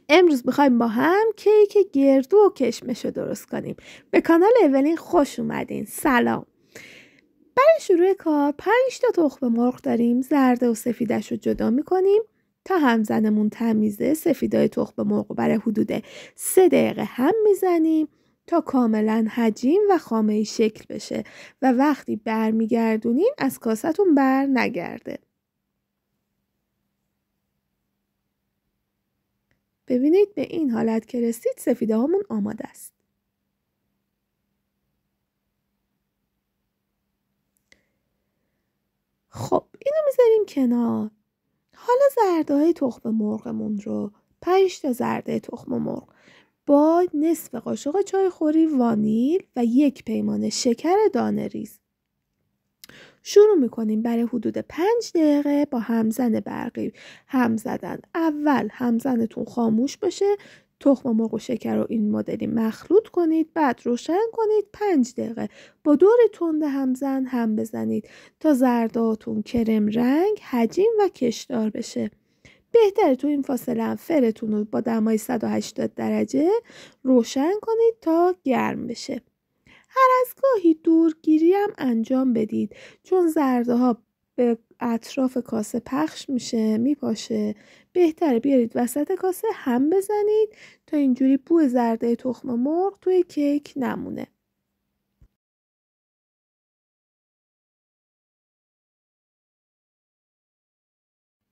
امروز میخوایم با هم کیک گردو و کشمش رو درست کنیم. به کانال اولین خوش اومدین. سلام. برای شروع کار 5 تا تخم مرغ داریم. زرده و سفیدش رو جدا میکنیم. تا همزنمون تمیزه سفیدای تخم مرغ رو برای حدود 3 دقیقه هم میزنیم تا کاملا هجین و خامه‌ای شکل بشه و وقتی برمیگردونین از کاستون بر نگرده. ببینید به این حالت که رسید سفیده هامون آماده است. خب اینو میذاریم کنار. حالا زرده های تخم مرغمون رو 5 تا زرده تخم مرغ با نصف قاشق چای خوری وانیل و 1 پیمانه شکر دانه ریز شروع میکنیم. برای حدود 5 دقیقه با همزن برقی هم زدن. اول همزنتون خاموش باشه، تخم مرغ و شکر رو این مدلی مخلوط کنید، بعد روشن کنید. 5 دقیقه با دور تند همزن هم بزنید تا زرداتون کرم رنگ، هجین و کشدار بشه. بهتره تو این فاصله هم فرتون رو با دمای 180 درجه روشن کنید تا گرم بشه. هر از گاهی دورگیری هم انجام بدید چون زرده ها به اطراف کاسه پخش میشه، میپاشه. بهتره بیارید وسط کاسه هم بزنید تا اینجوری بوی زرده تخم مرغ توی کیک نمونه.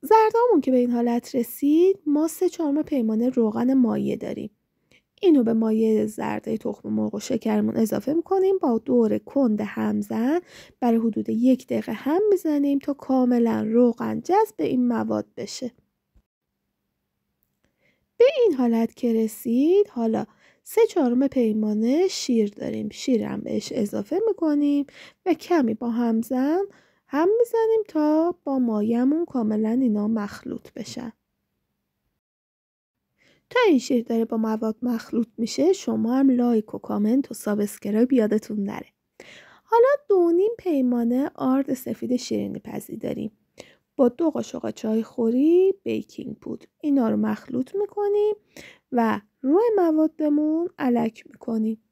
زردهامون که به این حالت رسید، ما 3/4 پیمانه روغن مایه داریم. اینو به مایه زرده تخم مرغ و شکرمون اضافه میکنیم. با دور کند همزن برای حدود 1 دقیقه هم میزنیم تا کاملا روغن جذب این مواد بشه. به این حالت که رسید، حالا 3/4 پیمانه شیر داریم. شیر هم بهش اضافه میکنیم و کمی با همزن هم میزنیم تا با مایه‌مون کاملا اینا مخلوط بشن. تا این شیر داره با مواد مخلوط میشه، شما هم لایک و کامنت و سابسکرایب یادتون نره. حالا 2.5 پیمانه آرد سفید شیرینی پزی داریم با 2 قاشق چای خوری بیکینگ پودر. اینا رو مخلوط میکنیم و روی موادمون الک میکنیم.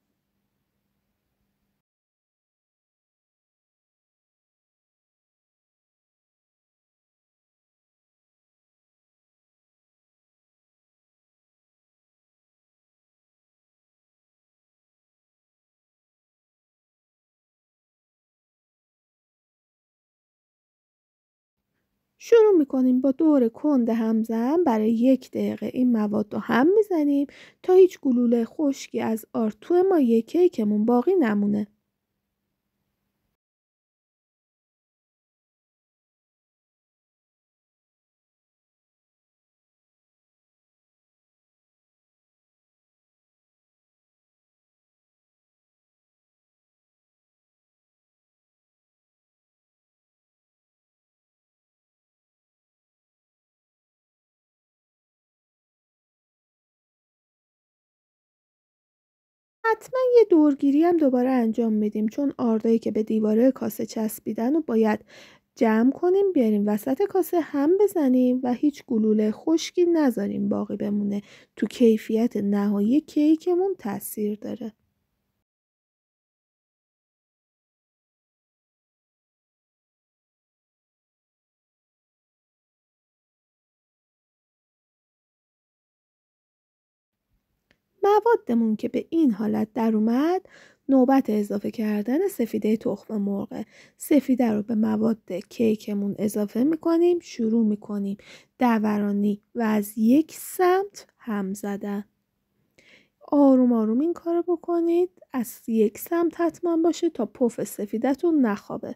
شروع میکنیم با دور کند همزن برای 1 دقیقه این مواد رو هم میزنیم تا هیچ گلوله خشکی از آرد تو مایه کیکمون باقی نمونه. حتما یه دورگیری هم دوباره انجام میدیم چون آردایی که به دیواره کاسه چسبیدن رو باید جمع کنیم، بیاریم وسط کاسه هم بزنیم و هیچ گلوله خشکی نذاریم باقی بمونه. تو کیفیت نهایی کیکمون تاثیر داره. موادمون که به این حالت در اومد، نوبت اضافه کردن سفیده تخم مرغه. سفیده رو به مواد کیکمون اضافه میکنیم. شروع میکنیم دورانی و از یک سمت هم زدن. آروم آروم این کارو بکنید. از یک سمت حتما باشه تا پف سفیدتون نخوابه.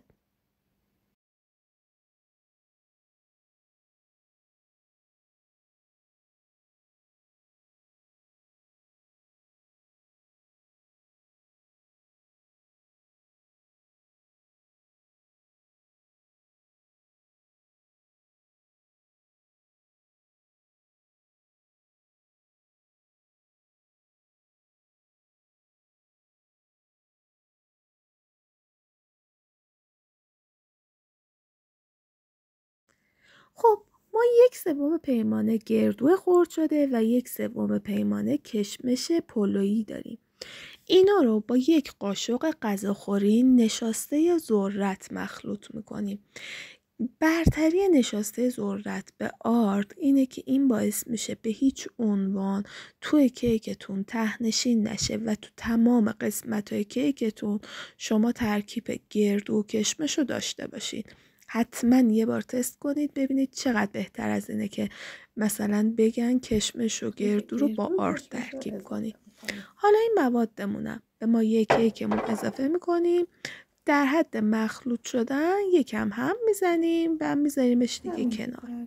خب ما 1/3 پیمانه گردو خرد شده و 1/3 پیمانه کشمش پلویی داریم. اینا رو با یک قاشق غذاخوری نشاسته ذرت مخلوط میکنیم. برتری نشاسته ذرت به آرد اینه که این باعث میشه به هیچ عنوان توی کیکتون ته‌نشین نشه و تو تمام قسمت‌های کیکتون شما ترکیب گردو و کشمش رو داشته باشید. حتما یه بار تست کنید ببینید چقدر بهتر از اینه که مثلا بگن کشمش و گردو رو با آرد ترکیب کنید. حالا این موادمونم به ما یک کیکمون اضافه میکنیم، در حد مخلوط شدن یکم هم میزنیم و میذاریمش دیگه کنار.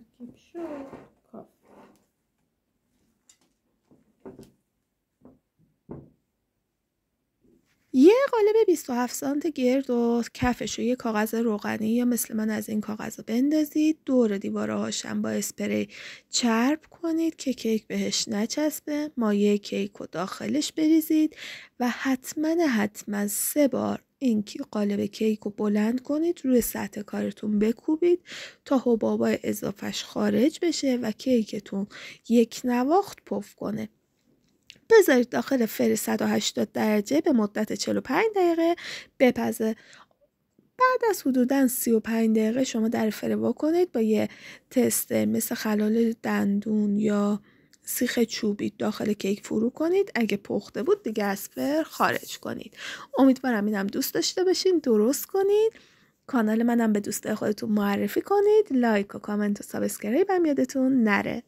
یه قالب 27 سانت گرد و کفش و یه کاغذ روغنی یا مثل من از این کاغذ رو بندازید، دور دیوارهاش هم با اسپری چرب کنید که کیک بهش نچسبه. مایه کیک رو داخلش بریزید و حتما 3 بار این قالب کیک رو بلند کنید، روی سطح کارتون بکوبید تا حبابای اضافهش خارج بشه و کیکتون یک نواخت پف کنه. بذارید داخل فر 180 درجه به مدت 45 دقیقه بپزه. بعد از حدوداً 35 دقیقه شما در فر وا کنید، با یه تستر مثل خلال دندون یا سیخ چوبی داخل کیک فرو کنید. اگه پخته بود دیگه از فر خارج کنید. امیدوارم اینم دوست داشته باشین، درست کنید. کانال منم به دوستای خودتون معرفی کنید. لایک و کامنت و سابسکرایب هم یادتون نره.